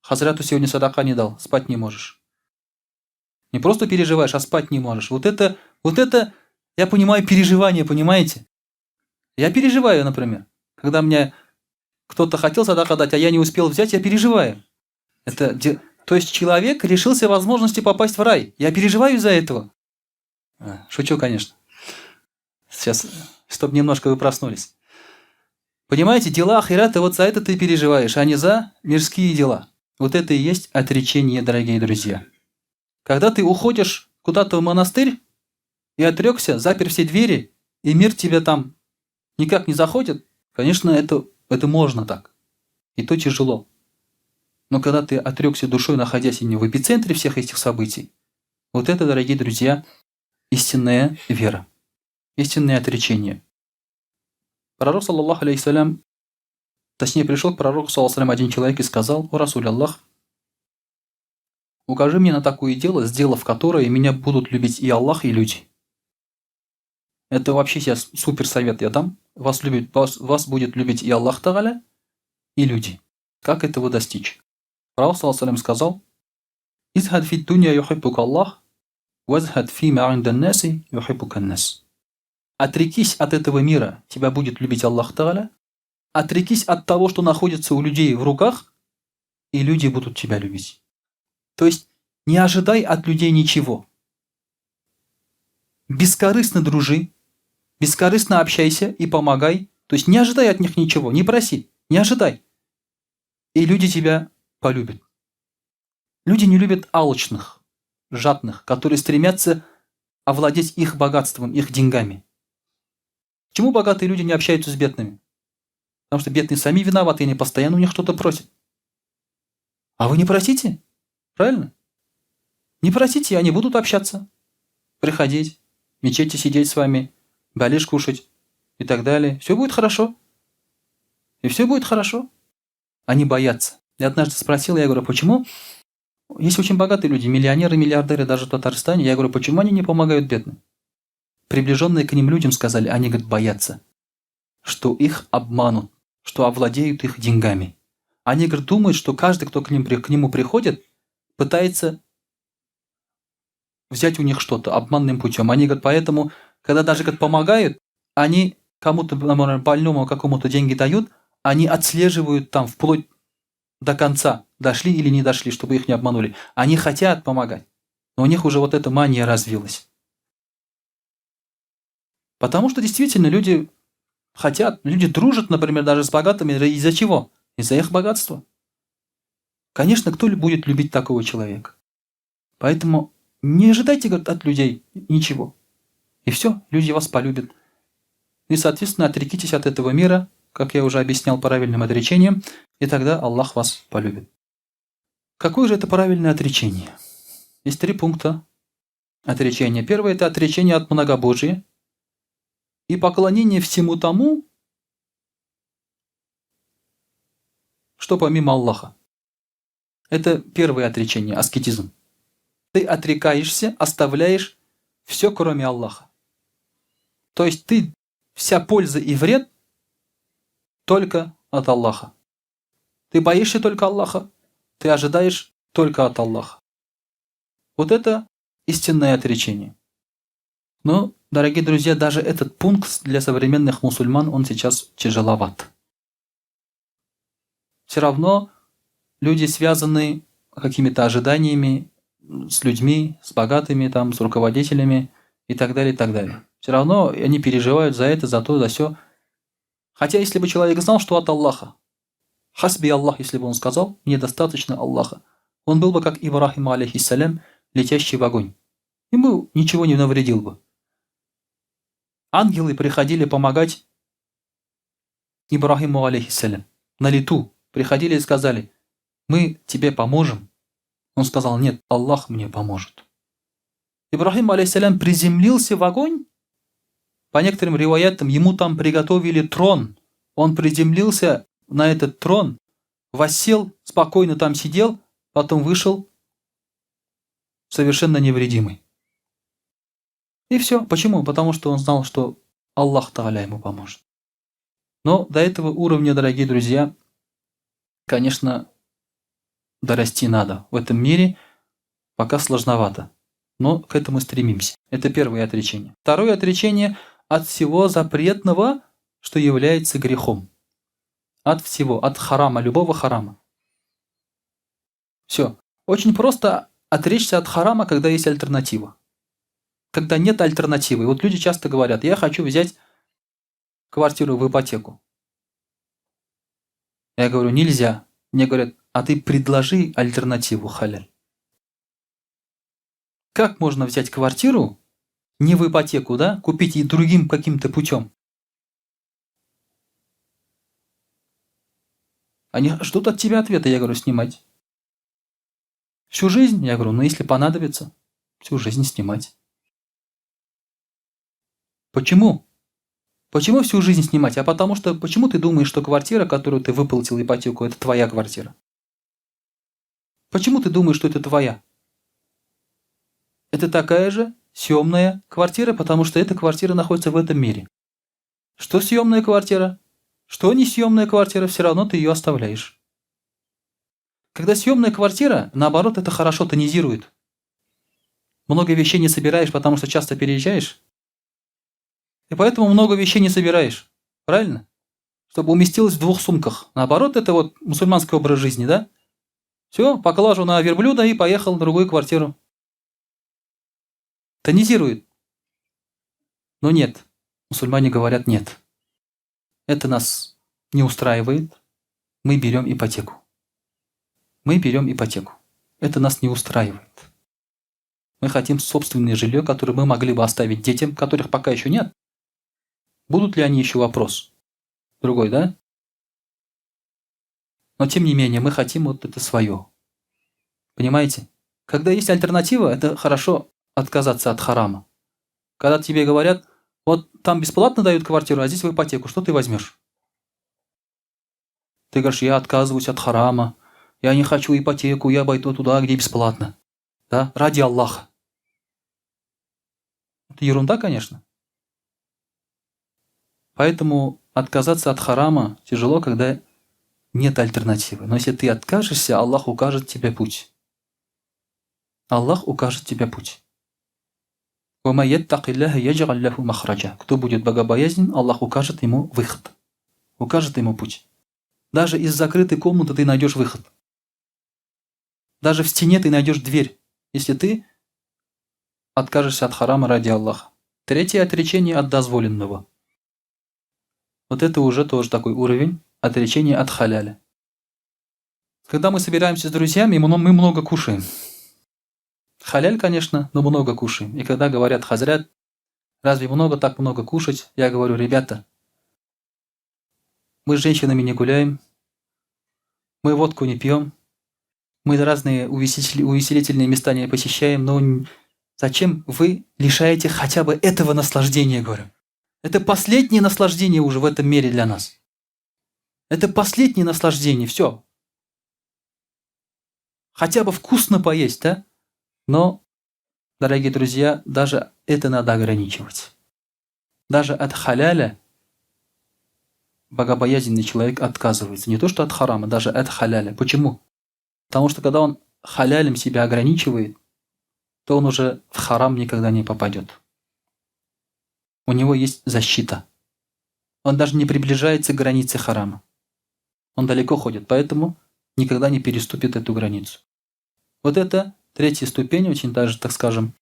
Хазрату сегодня садака не дал, спать не можешь. Не просто переживаешь, а спать не можешь. Вот это, я понимаю, переживание, понимаете? Я переживаю, например. Когда мне кто-то хотел садака дать, а я не успел взять, я переживаю. То есть человек лишился возможности попасть в рай. Я переживаю из-за этого. Шучу, конечно. Сейчас, чтобы немножко вы проснулись. Понимаете, дела ахирата, вот за это ты переживаешь, а не за мирские дела. Вот это и есть отречение, дорогие друзья. Когда ты уходишь куда-то в монастырь и отрекся, запер все двери, и мир тебя там никак не заходит, конечно, это можно так. И то тяжело. Но когда ты отрекся душой, находясь не в эпицентре всех этих событий, вот это, дорогие друзья, истинная вера, истинное отречение. Пророк, саллаллаху алейхиссалям, точнее, пришел к пророку, саллаллаху алейхи один человек и сказал: «О Расуль Аллах, укажи мне на такое дело, сделав которое, меня будут любить и Аллах, и люди». Это вообще сейчас супер совет я дам. Вас будет любить и Аллах Та'аля, и люди. Как этого достичь? Пророк, саллаллаху алейхи сказал: «Изхад фи дунья юхиббука Аллах, вазхад фи ма индан наси юхиббука нас». Отрекись от этого мира, тебя будет любить Аллах Та'аля. Отрекись от того, что находится у людей в руках, и люди будут тебя любить. То есть не ожидай от людей ничего. Бескорыстно дружи, бескорыстно общайся и помогай. То есть не ожидай от них ничего, не проси, не ожидай. И люди тебя полюбят. Люди не любят алчных, жадных, которые стремятся овладеть их богатством, их деньгами. Почему богатые люди не общаются с бедными? Потому что бедные сами виноваты, и они постоянно у них что-то просят. А вы не просите? Правильно? Не просите, и они будут общаться. приходить, в мечети сидеть с вами, балиш кушать и так далее. Все будет хорошо. И все будет хорошо. Они боятся. Я однажды спросил, я говорю, почему? Есть очень богатые люди, миллионеры, миллиардеры даже в Татарстане. Я говорю, почему они не помогают бедным? Приближенные к ним людям сказали, они, говорят, боятся, что их обманут, что овладеют их деньгами. Они, говорят, думают, что каждый, кто к нему приходит, пытается взять у них что-то обманным путем. Они, говорят, поэтому, когда даже, говорят, помогают, они кому-то, например, больному какому-то деньги дают, они отслеживают там вплоть до конца, дошли или не дошли, чтобы их не обманули. Они хотят помогать, но у них уже вот эта мания развилась. Потому что действительно люди хотят, люди дружат, например, даже с богатыми. Из-за чего? Из-за их богатства. Конечно, кто будет любить такого человека? Поэтому не ожидайте, говорят, от людей ничего. И все, люди вас полюбят. И, соответственно, отрекитесь от этого мира, как я уже объяснял правильным отречением, и тогда Аллах вас полюбит. Какое же это правильное отречение? Есть 3 пункта отречения. Первое – это отречение от многобожия и поклонение всему тому, что помимо Аллаха. Это первое отречение, аскетизм. Ты отрекаешься, оставляешь все, кроме Аллаха. То есть вся польза и вред только от Аллаха. Ты боишься только Аллаха, ты ожидаешь только от Аллаха. Вот это истинное отречение. Но, дорогие друзья, даже этот пункт для современных мусульман, он сейчас тяжеловат. Все равно люди связаны какими-то ожиданиями с людьми, с богатыми, там, с руководителями и так далее, и так далее. Все равно они переживают за это, за то, за сё. Хотя, если бы человек знал, что от Аллаха, хасби Аллах, если бы он сказал, мне достаточно Аллаха, он был бы как Ибрахим, алейхиссалям, летящий в огонь. Ему ничего не навредил бы. Ангелы приходили помогать Ибрахиму, алейхиссалям, на лету. Приходили и сказали, мы тебе поможем. Он сказал, нет, Аллах мне поможет. Ибрахим, алейхиссалям, приземлился в огонь. По некоторым риваятам, ему там приготовили трон. Он приземлился на этот трон, воссел, спокойно там сидел, потом вышел совершенно невредимый. И все. Почему? Потому что он знал, что Аллах Тааля ему поможет. Но до этого уровня, дорогие друзья, конечно, дорасти надо. В этом мире пока сложновато. Но к этому стремимся. Это первое отречение. Второе отречение от всего запретного, что является грехом. От всего, от харама, любого харама. Все. Очень просто отречься от харама, когда есть альтернатива. Когда нет альтернативы. Вот люди часто говорят, я хочу взять квартиру в ипотеку. Я говорю, нельзя. Мне говорят, а ты предложи альтернативу, халяль. Как можно взять квартиру не в ипотеку, да, купить и другим каким-то путем? Они ждут от тебя ответа, я говорю, снимать. Всю жизнь? Я говорю, ну если понадобится, всю жизнь снимать. Почему? Почему всю жизнь снимать? А потому что, почему ты думаешь, что квартира, которую ты выплатил ипотеку, это твоя квартира? Почему ты думаешь, что это твоя? Это такая же съемная квартира, потому что эта квартира находится в этом мире. Что съемная квартира? Что не съемная квартира, все равно ты ее оставляешь. Когда съемная квартира, наоборот, это хорошо тонизирует. Много вещей не собираешь, потому что часто переезжаешь. И поэтому много вещей не собираешь. Правильно? Чтобы уместилось в 2 сумках. Наоборот, это вот мусульманский образ жизни, да? Все, поклажу на верблюда и поехал в другую квартиру. Тонизирует. Но нет. Мусульмане говорят нет. Это нас не устраивает. Мы берем ипотеку. Мы берем ипотеку. Это нас не устраивает. Мы хотим собственное жилье, которое мы могли бы оставить детям, которых пока еще нет. Будут ли они еще вопрос? Другой, да? Но тем не менее, мы хотим вот это свое. Понимаете? Когда есть альтернатива, это хорошо отказаться от харама. Когда тебе говорят, вот там бесплатно дают квартиру, а здесь в ипотеку, что ты возьмешь? Ты говоришь, я отказываюсь от харама, я не хочу ипотеку, я пойду туда, где бесплатно. Да? Ради Аллаха. Это ерунда, конечно. Поэтому отказаться от харама тяжело, когда нет альтернативы. Но если ты откажешься, Аллах укажет тебе путь. Аллах укажет тебе путь. Кто будет богобоязнен, Аллах укажет ему выход. Укажет ему путь. Даже из закрытой комнаты ты найдешь выход. Даже в стене ты найдешь дверь, если ты откажешься от харама ради Аллаха. Третье отречение от дозволенного. Вот это уже тоже такой уровень отречения от халяля. Когда мы собираемся с друзьями, мы много кушаем. Халяль, конечно, но много кушаем. И когда говорят хазрят, разве так много кушать? Я говорю, ребята, мы с женщинами не гуляем, мы водку не пьем, мы разные увеселительные места не посещаем, но зачем вы лишаете хотя бы этого наслаждения, говорю? Это последнее наслаждение уже в этом мире для нас. Это последнее наслаждение, все. Хотя бы вкусно поесть, да? Но, дорогие друзья, даже это надо ограничивать. Даже от халяля богобоязненный человек отказывается. Не то, что от харама, даже от халяля. Почему? Потому что когда он халялем себя ограничивает, то он уже в харам никогда не попадет. У него есть защита. Он даже не приближается к границе харама. Он далеко ходит, поэтому никогда не переступит эту границу. Вот это третья ступень, очень даже, так скажем,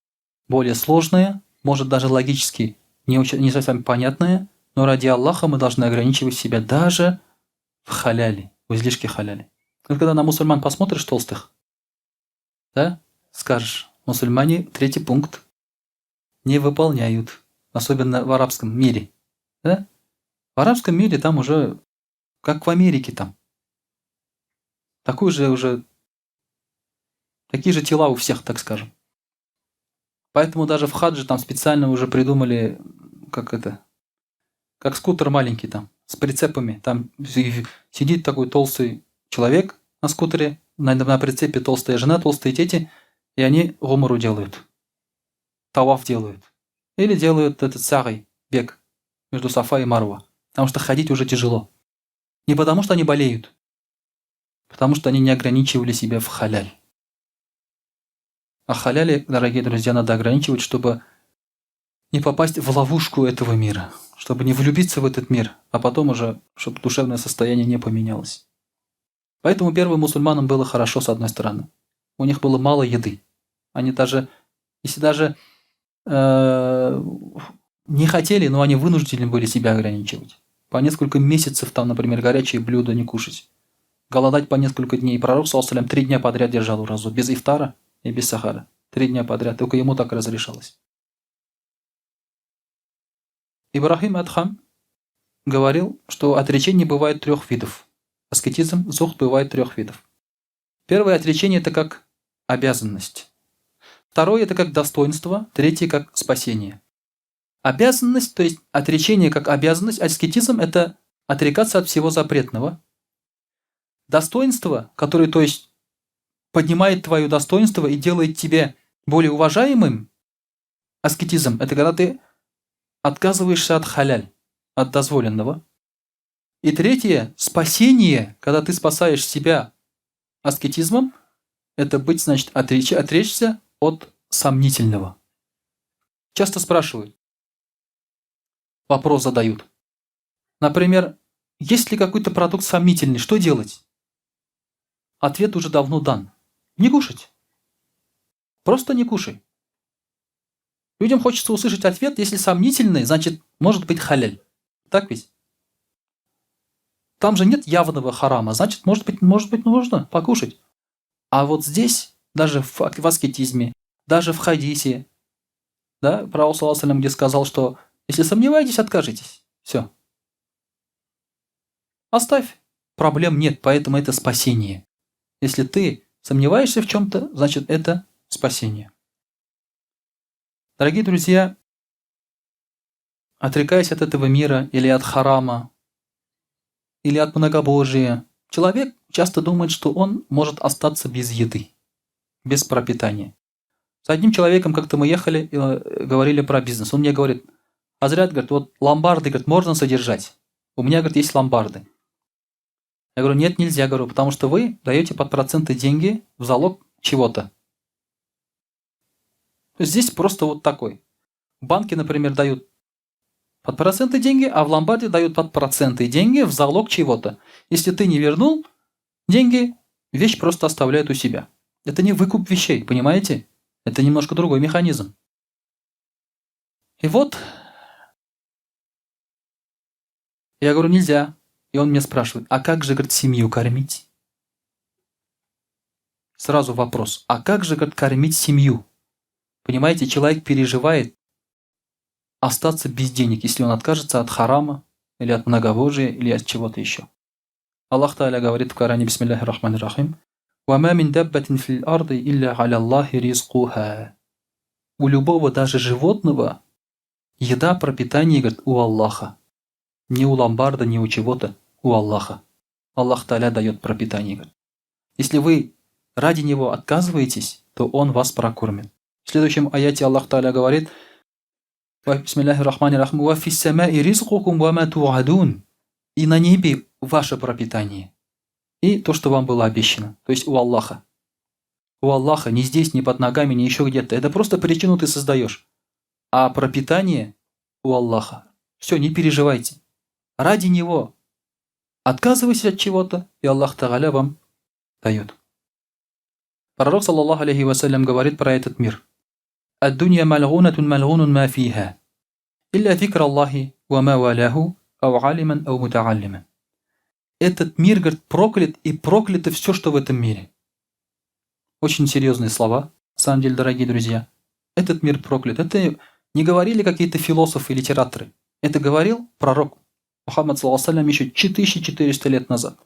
более сложная, может даже логически не совсем понятная, но ради Аллаха мы должны ограничивать себя даже в халяле, в излишке халяли. Когда на мусульман посмотришь толстых, да, скажешь, мусульмане третий пункт не выполняют, особенно в арабском мире. Да? В арабском мире там уже, как в Америке там, такие же тела у всех, так скажем. Поэтому даже в хадже там специально уже придумали, как скутер маленький там, с прицепами. Там сидит такой толстый человек на скутере, на прицепе толстая жена, толстые дети, и они гумру делают, таваф делают. Или делают этот сагай, бег между Сафа и Марва. Потому что ходить уже тяжело. Не потому что они болеют, потому что они не ограничивали себя в халяль. А халяле, дорогие друзья, надо ограничивать, чтобы не попасть в ловушку этого мира, чтобы не влюбиться в этот мир, а потом уже, чтобы душевное состояние не поменялось. Поэтому первым мусульманам было хорошо с одной стороны. У них было мало еды. Они даже, если даже не хотели, но они вынуждены были себя ограничивать. По несколько месяцев там, например, горячие блюда не кушать. Голодать по несколько дней. Пророк, саллаллаху алейхи, 3 дня подряд держал уразу, без ифтара и без сахара. 3 дня подряд. Только ему так разрешалось. Ибрахим Адхам говорил, что отречение бывает 3 видов. Аскетизм, зухд бывает 3 видов. Первое отречение – это как обязанность. Второе – это как достоинство. Третье – как спасение. Обязанность, то есть отречение как обязанность, аскетизм – это отрекаться от всего запретного. Достоинство, которое, то есть, поднимает твое достоинство и делает тебя более уважаемым, аскетизм – это когда ты отказываешься от халяль, от дозволенного. И третье – спасение, когда ты спасаешь себя аскетизмом, это быть, значит, отречься от сомнительного. Часто спрашивают, вопрос задают. Например, есть ли какой-то продукт сомнительный, что делать? Ответ уже давно дан. Не кушать. Просто не кушай. Людям хочется услышать ответ, если сомнительный, значит, может быть халяль. Так ведь? Там же нет явного харама, значит, может быть, можно покушать. А вот здесь, даже в аскетизме, даже в хадисе, да, пророк, саллаллаху алейхи ва саллям, где сказал, что если сомневаетесь, откажитесь. Все. Оставь. Проблем нет, поэтому это спасение. Если ты сомневаешься в чем-то, значит, это спасение. Дорогие друзья, отрекаясь от этого мира или от харама, или от многобожия, человек часто думает, что он может остаться без еды, без пропитания. С одним человеком как-то мы ехали и говорили про бизнес. Он мне говорит: Азрят, говорит, вот ломбарды, говорит, можно содержать. У меня, говорит, есть ломбарды. Я говорю, нет, нельзя, говорю, потому что вы даете под проценты деньги в залог чего-то. То есть здесь просто вот такой. Банки, например, дают под проценты деньги, а в ломбарде дают под проценты деньги в залог чего-то. Если ты не вернул деньги, вещь просто оставляют у себя. Это не выкуп вещей, понимаете? Это немножко другой механизм. И вот, я говорю, нельзя. И он меня спрашивает, а как же, говорит, семью кормить? Сразу вопрос, а как же, говорит, кормить семью? Понимаете, человек переживает остаться без денег, если он откажется от харама, или от многобожия, или от чего-то еще. Аллах Тааля говорит в Коране, бисмиллахи рахмани рахим, «Вама мин даббатин фил арды илля аля Аллахи ризкуха». У любого, даже животного, еда, пропитание, говорит, у Аллаха. Не у ломбарда, не у чего-то, у Аллаха. Аллах Тааля дает пропитание, говорит. Если вы ради Него отказываетесь, то Он вас прокормит. В следующем аяте Аллах Тааля говорит, бисмиллахи рахмани рахим, «Ва фис самаи ризкукум ва ма туадун». И на небе ваше пропитание. И то, что вам было обещано. То есть у Аллаха. У Аллаха, ни здесь, ни под ногами, ни еще где-то. Это просто причину ты создаешь. А пропитание у Аллаха. Все, не переживайте. Ради Него отказывайтесь от чего-то, и Аллах Тааля вам дает. Пророк, саллаллаху алейхи вассалям, говорит про этот мир. «Ад-дунья мальгунатун мальгунун ма фиха, илля зикр Аллахи ва ма валяху, ау алиман, ау мутааллиман». Этот мир, говорит, проклят, и проклято все, что в этом мире. Очень серьезные слова, на самом деле, дорогие друзья. Этот мир проклят. Это не говорили какие-то философы и литераторы. Это говорил пророк Мухаммад, саллаллаху алейхи еще 4400 лет назад.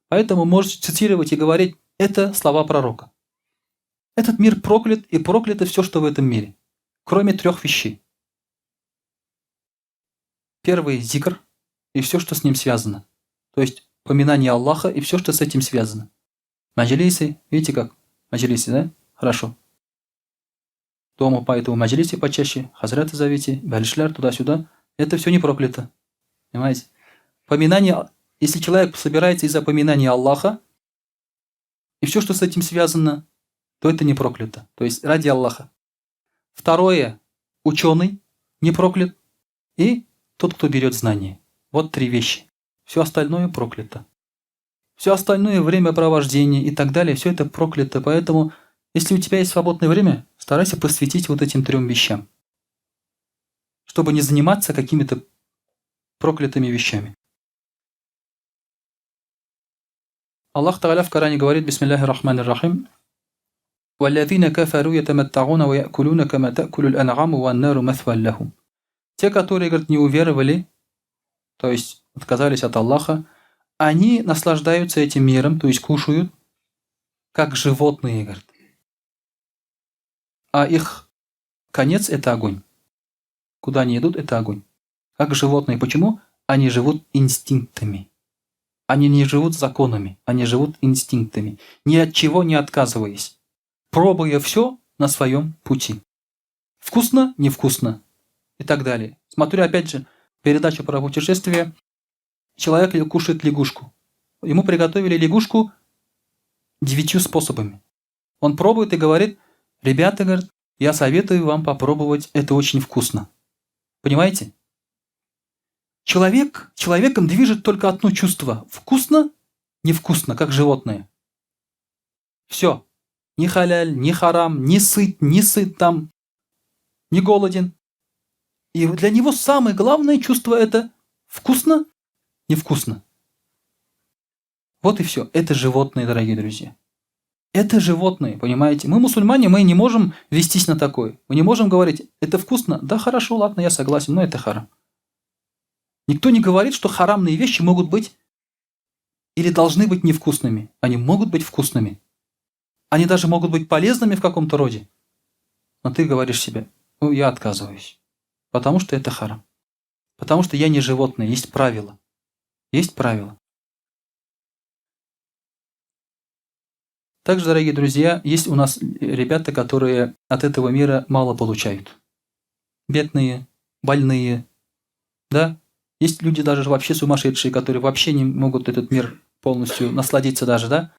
Поэтому можете цитировать и говорить, это слова пророка. Этот мир проклят, и проклято все, что в этом мире. Кроме 3 вещей. Первый – зикр, и все, что с ним связано. То есть, поминание Аллаха и все, что с этим связано. Маджлисы, видите как? Маджлисы, да? Хорошо. Дома поэтому маджлисы почаще, хазраты зовите, бальшляр туда-сюда. Это все не проклято. Понимаете? Поминание, если человек собирается из-за поминания Аллаха, и все, что с этим связано, то это не проклято. То есть ради Аллаха. Второе, ученый не проклят, и тот, кто берет знания. Вот 3 вещи. Все остальное проклято. Все остальное времяпровождение и так далее, все это проклято. Поэтому, если у тебя есть свободное время, старайся посвятить вот этим 3 вещам. Чтобы не заниматься какими-то проклятыми вещами. Аллах Тааля в Коране говорит, бисмиллахи рахмани рахим, «Валлазина кафару ятаматтагуна ва якулуна кама та'кулу аль-ан'аму ва ан-нару маthван лахум». Те, которые, говорят, не уверовали, то есть отказались от Аллаха, они наслаждаются этим миром, то есть кушают, как животные, говорят. А их конец – это огонь. Куда они идут – это огонь. Как животные. Почему? Они живут инстинктами. Они не живут законами, они живут инстинктами, ни от чего не отказываясь, пробуя все на своем пути. Вкусно, невкусно и так далее. Смотрю опять же передачу про путешествие. Человек кушает лягушку. Ему приготовили лягушку 9 способами. Он пробует и говорит, ребята, говорит, я советую вам попробовать, это очень вкусно. Понимаете? Человеком движет только одно чувство. Вкусно, невкусно, как животное. Все. Ни халяль, ни харам, ни сыт там, ни голоден. И для него самое главное чувство это вкусно, невкусно. Вот и все. Это животные, дорогие друзья. Это животные, понимаете? Мы мусульмане, мы не можем вестись на такое. Мы не можем говорить, это вкусно? Да хорошо, ладно, я согласен, но это харам. Никто не говорит, что харамные вещи могут быть или должны быть невкусными. Они могут быть вкусными. Они даже могут быть полезными в каком-то роде. Но ты говоришь себе, ну я отказываюсь, потому что это харам. Потому что я не животное, есть правила. Есть правила. Также, дорогие друзья, есть у нас ребята, которые от этого мира мало получают. Бедные, больные, да? Есть люди даже вообще сумасшедшие, которые вообще не могут этот мир полностью насладиться даже, да?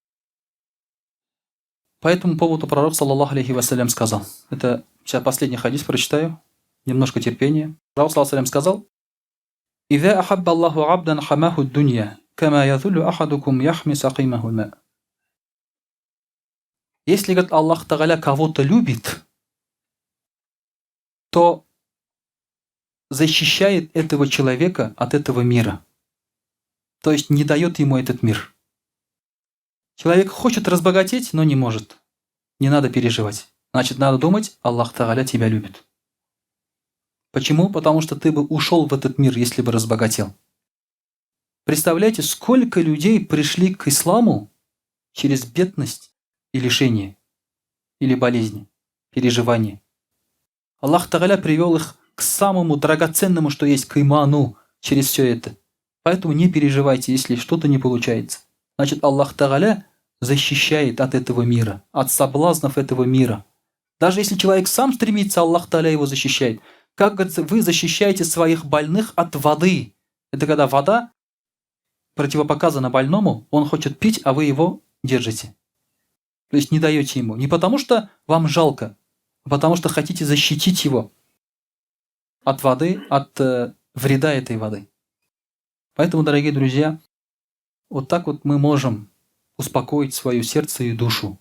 По этому поводу пророк, саллаллаху алейхи вассалям, сказал. Это сейчас последний хадис прочитаю. Немножко терпения. Пророк, саллаллаху алейхи вассалям, сказал: «Иза ахабба Аллаху абдан хамаху дунья, кама язулю ахадукум яхми сакимаху ма». Если, говорит, Аллах Тааля кого-то любит, то защищает этого человека от этого мира. То есть не дает ему этот мир. Человек хочет разбогатеть, но не может. Не надо переживать. Значит, надо думать, Аллах Тааля тебя любит. Почему? Потому что ты бы ушел в этот мир, если бы разбогател. Представляете, сколько людей пришли к исламу через бедность и лишение, или болезни, переживания. Аллах Тааля привел их к самому драгоценному, что есть, к иману, через все это. Поэтому не переживайте, если что-то не получается. Значит, Аллах Тааля защищает от этого мира, от соблазнов этого мира. Даже если человек сам стремится, Аллах Тааля его защищает. Как говорится, вы защищаете своих больных от воды. Это когда вода противопоказана больному, он хочет пить, а вы его держите. То есть не даете ему. Не потому что вам жалко, а потому что хотите защитить его от воды, от вреда этой воды. Поэтому, дорогие друзья, вот так вот мы можем успокоить свое сердце и душу.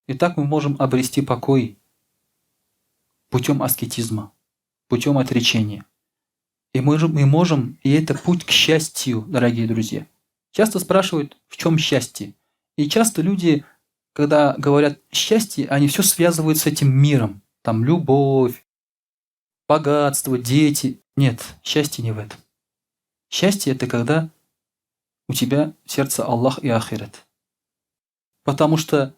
И так мы можем обрести покой путем аскетизма, путем отречения. И мы можем, и это путь к счастью, дорогие друзья. Часто спрашивают, в чем счастье. И часто люди, когда говорят счастье, они все связывают с этим миром. Там любовь, богатство, дети. Нет, счастье не в этом. Счастье – это когда у тебя в сердце Аллах и ахирет. Потому что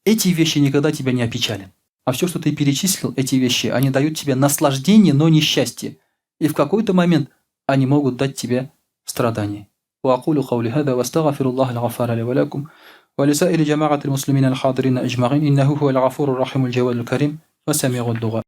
эти вещи никогда тебя не опечалят. А все, что ты перечислил, эти вещи, они дают тебе наслаждение, но не счастье. И в какой-то момент они могут дать тебе страдания. وأقول قولي هذا وأستغفر الله الغفار لي ولكم ولسائر جماعة المسلمين الحاضرين أجمعين إنه هو الغفور الرحيم الجواد الكريم وسميع الدعاء.